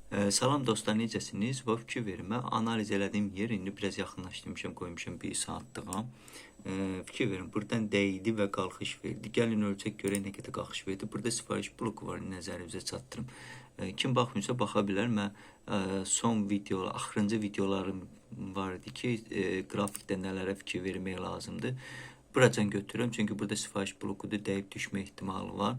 Salam dostlar, necəsiniz? Və fikir verin, mən analiz elədiyim yer indi biraz yaxınlaşdırmışam, qoymuşam bir saatlığa. Fikir verin, buradan dəydi və qalxış verdi. Gəlin ölçək görək nə qədər qalxış verdi. Burada sifariş bloku var, nəzərinizə çatdırım. Kim baxmıyorsa baxa bilər. Mən son videolar, axırıncı videolarım var idi ki, qrafikdə nələrə fikir vermək lazımdır. Buracan götürürəm, çünki burada sifariş blokudur, dəyib düşmə ehtimalı var.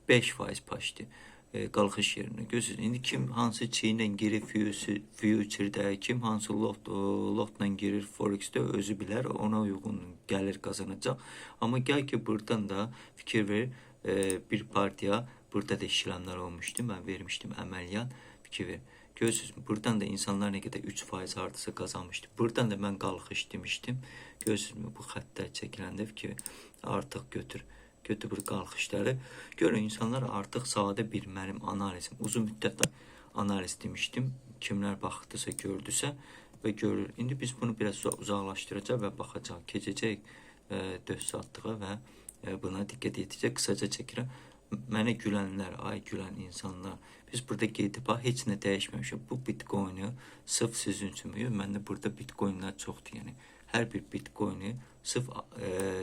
5% paşdı. Qalxış yerinə gözünüz. İndi kim hansı çeyinlə girir future-də, kim hansı lotla girir forex-də özü bilər, ona uyğun gəlir qazanacaq. Amma gəl ki buradan da fikir ver, bir partiya burada da işləmlər olmuşdu. Mən vermişdim əməliyyat, fikir ver. Görürsünüz, buradan da insanlar nə qədər 3% hardasa qazanmışdı. Buradan da mən qalxış demişdim. Görürsünüz, bu xəttlər çəkiləndə fikir artıq götür bu qalxışları. Görün, insanlar artıq sadə bir mənim analizim, uzun müddət analiz demişdim. Kimlər baxdısa, gördüsə və görür. İndi biz bunu biraz uzaqlaşdıracaq və baxacaq. Keçəcək 4 saatlığa və buna diqqət edəcək. Qısaca çəkirəm. Mənə gülənlər, ay gülən insanlar. Biz burada gedib, heç nə dəyişməmişik. Bu bitcoinu sırf sizin üçün. Məndə burada bitcoinlər çoxdur. Yəni hər bir bitcoini sırf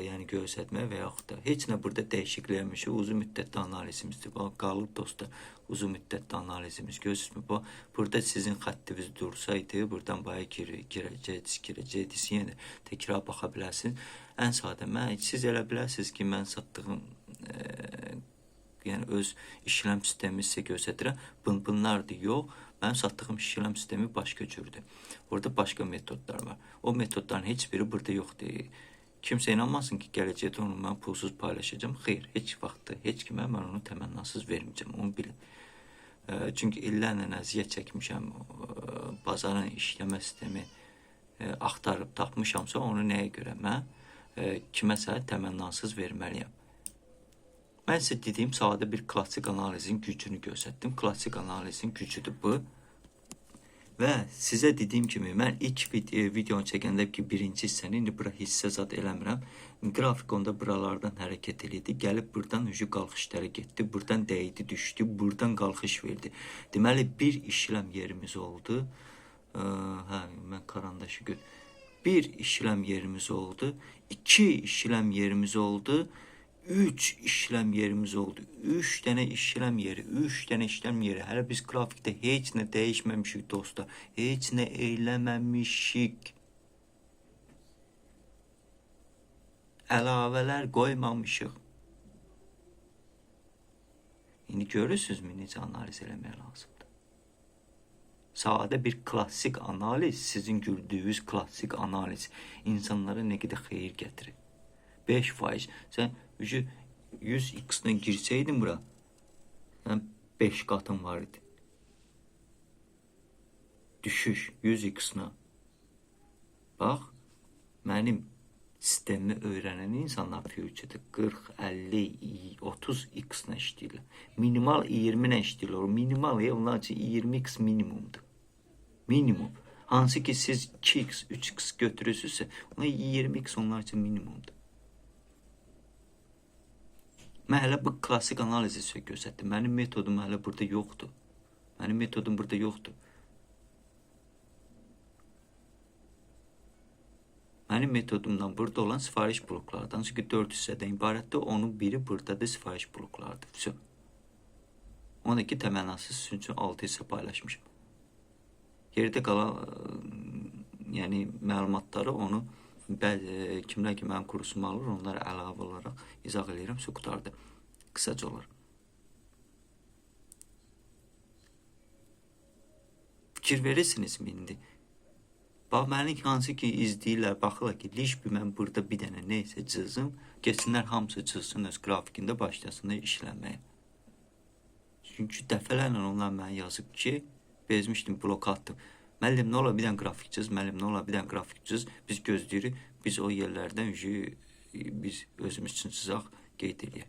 yəni göstərmək və yaxud da heç nə burada dəyişiklikləmiş, uzun müddətli analizimizdir. Bax, qalıb dostlar, uzun müddətli analizimiz. Görürsünüzmü? Bax, burada sizin xəttiniz dursaydı, buradan baya girəcəydiniz, yenə təkrar baxa bilərsiniz. Ən sadə, siz elə bilərsiniz ki, mən satdığım yəni öz işləm sistemi sizə göstərirəm. Bunlardır, yox. Mənim satdığım işləm sistemi başqa cürdür. Orada başqa metodlar var. O metodların heç biri burada yoxdur. Kimsə inanmasın ki, gələcəkdə onu mən pulsuz paylaşacağım. Xeyr, heç vaxtda, heç kimə mən onu təmənnasız verməyəcəm. Onu bilin. Çünki illərlə əziyyət çəkmişəm. Bazarın işləmə sistemi axtarıb tapmışamsa, onu nəyə görə mən kiməsə təmənnasız verməliyəm. Mən sizə dediyim sadə bir klassik analizin gücünü göstərdim. Klassik analizin gücüdür bu. Və sizə dediyim kimi, mən ilk videonu çəkəndə ki, birinci hissəni, indi bura hissə zad eləmirəm. Qrafik onda buralardan hərəkət edirdi. Gəlib buradan qalxışlara getdi. Buradan dəydi, düşdü. Buradan qalxış verdi. Deməli, bir işləm yerimiz oldu. Mən karandaşı gör. Bir işləm yerimiz oldu. 2 işləm yerimiz oldu. 3 işlem yerimiz oldu. 3 dənə işlem yeri, 3 dənə işlem yeri. Hələ biz qrafikdə heç nə dəyişməmişik dostlar. Heç nə eləməmişik. Əlavələr qoymamışıq. İndi görürsünüzmü necə analiz eləmək lazımdır? Sadə bir klassik analiz, sizin güldüyünüz klassik analiz insanlara nə qədər xeyir gətirir. 5%. Sən 100x-dən girsəydin bura, 5 qatın var idi. Düşüş 100x-na. Bax, mənim sistemimi öyrənən insanlar future-də 40, 50, 30x-na işləyirlər. Minimal 20-nə işləyirlər. Minimal, onlar üçün 20x minimumdur. Minimum. Hansı ki siz 2x, 3x götürürsünüzsə, 20x onlar üçün minimumdur. Mən hələ bu klassik analizi sizə göstərdim. Mənim metodum hələ burada yoxdur. Mənim metodum burada yoxdur. Mənim metodumdan burada olan sifariş bloklardan, çünki 4 hissədən ibarətdir, onun biri buradadır, sifariş bloklardır. Все. Ona ki, təmənnasız sizin üçün 6 hissə paylaşmışım. Yerdə qalan yəni məlumatları onu kimlər ki mənim kursumu alır, onlara əlavə olaraq izah edirəm, su qutardı. Qısaca olar. Fikir verirsinizmi indi? Bax, məni hansı ki izləyirlər, baxırlar ki, lişbi mən burada bir dənə neysə cızım, geçsinlər hamısı cızsın öz grafikində başlasınlar işləməyə. Çünki dəfələrlə onlar mənə yazıb ki, bezmişdim, blok attım. Müəllim, nə ola bir dənə qrafik cız, müəllim, nə ola bir dənə qrafik cız, biz gözləyirik, biz o yerlərdən biz özümüz üçün cızaq, qeyd edək.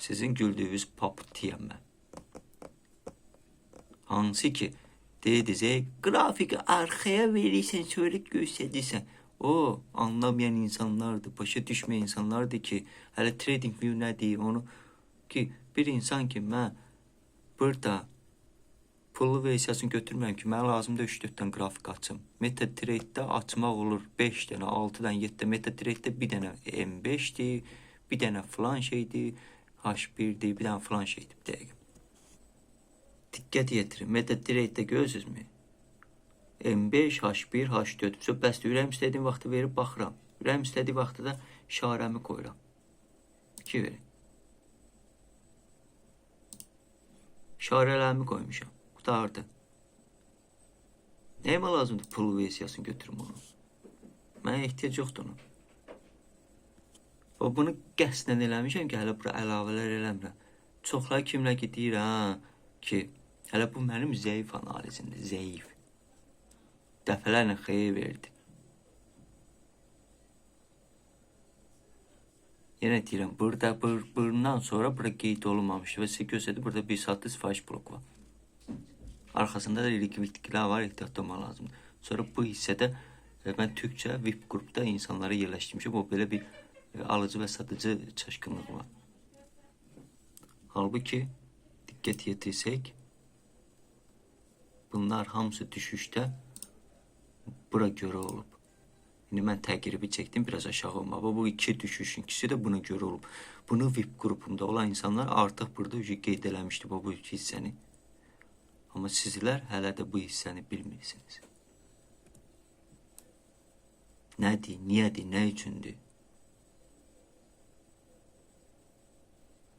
Sizin güldüyünüz paputiyəm mən. Hansı ki, dediniz, qrafiki arxaya verirsən, sonra göstərirsən. O, anlamayan insanlardır, başa düşməyən insanlardır ki, hələ trading view nədir, onu ki bir insan ki mən burada pullu versiyasını götürməyəm ki, mənə lazımdır 3-4 dənə qrafik açım. MetaTrade'də açmaq olur 5 dənə, 6 dənə, 7 dənə. MetaTrade'də bir dənə M5'dir, bir dənə falan şeydir, H1'dir, bir dənə falan şeydir. Bir dəqiqə. Diqqət yetirin. MetaTrade'də görürsünüzmü? M5, H1, H4. Bəsdir, ürəyim istədiyim vaxtı verib baxıram. Ürəyim istədiyi vaxtı da işarəmi koyuram. 2 verin. İşarələrimi koymuşam. Qutardı. Nəyimə lazımdır pul versiyasını götürüm onu? Mənə ehtiyac yoxdur onu. Bunu qəsdən eləmişəm ki, hələ bura əlavələr eləmirəm. Çoxlar kimlər ki deyir ki, hələ bu mənim zəif analizimdir, zəif. Dəfələrlə xeyir verdi. Yenə deyirəm, bundan sonra bura qeyd olunmamışdı və sizə göstərdi, burada 1 saatlı sifariş bloku var. Arxasında da likvidliklər var, ehtiyatlı olmaq lazımdır. Sonra bu hissədə mən Türkçə VIP qrupda insanları yerləşdirmişim. O belə bir alıcı və satıcı çaşqınlığı var. Halbuki diqqət yetirsək, bunlar hamısı düşüşdə bura görə olub. İndi mən təqribi çəkdim, biraz aşağı olma. Bu iki düşüşün ikisi də buna görə olub. Bunu VIP qrupunda olan insanlar artıq burada qeyd eləmişdi bu iki hissəni. Amma sizlər hələ də bu hissəni bilmirsiniz. Nədir, niyədir, nə üçündür?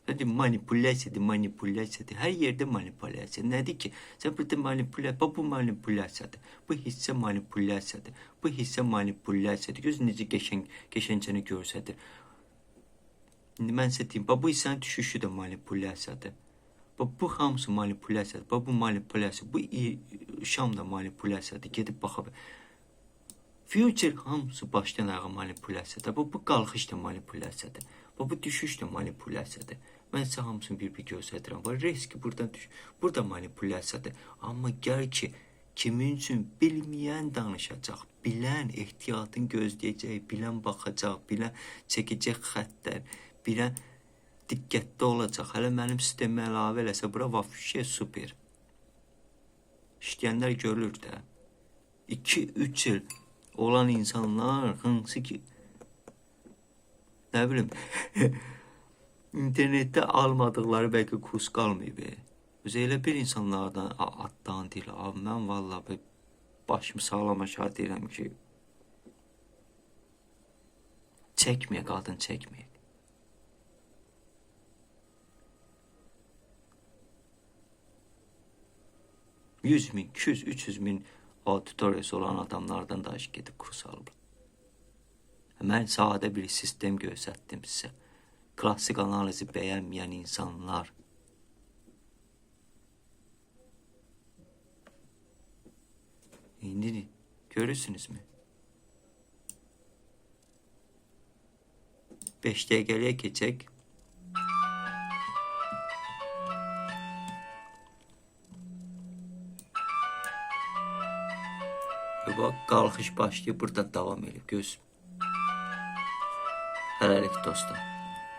Manipulyasiyadır. Hər yerdə manipulyasiya. Nədir ki? Sən burada manipulyasiya, bu manipulyasiyadır. Bu hissə manipulyasiyadır. Bu hissə manipulyasiyadır. Göz necə qəşəngcəni görsədir. İndi mən sizə deyim, bu hissənin düşüşü də manipulyasiyadır. Bu hamısı manipulyasiyadır. Bu manipulyasiya. Bu şam da manipulyasiyadır. Gedib baxa. Future hamısı başdan ayağa manipulyasiyadır. Bu qalxış da manipulyasiyadır. Bu düşüş də manipulyasiyadır. Mən sizə hamısını bir göstərirəm. Bu risk buradan düş. Burada manipulyasiyadır. Amma gəl ki, kimin üçün bilməyən danışacaq, bilən ehtiyatın gözləyəcək, bilən baxacaq, bilən çəkəcək xəttlər, bilən diqqətli olacaq. Hələ mənim sistemə əlavə eləsə, bura vafşiyə super. İşləyənlər görülür də. 2-3 il olan insanlar hansı ki, nə bilim, internetdə almadıqları bəlkə kurs qalmayıb. Elə bir insanlardan addan deyil. Mən vallahi başımı sağlam aşağı deyirəm ki, çəkməyə, qadın çəkməyə. 100 min, 200, 300 min auditoriyası olan adamlardan da gedib kurs alıb. Mən sadə bir sistem göstərdim sizə. Klasik analizi bəyənməyən insanlar. İndi görürsünüzmü? 5 dəqiqəliyə keçək. Bax, qalxış başlayıb, burada davam edib. Göz. Hələlik dostlar.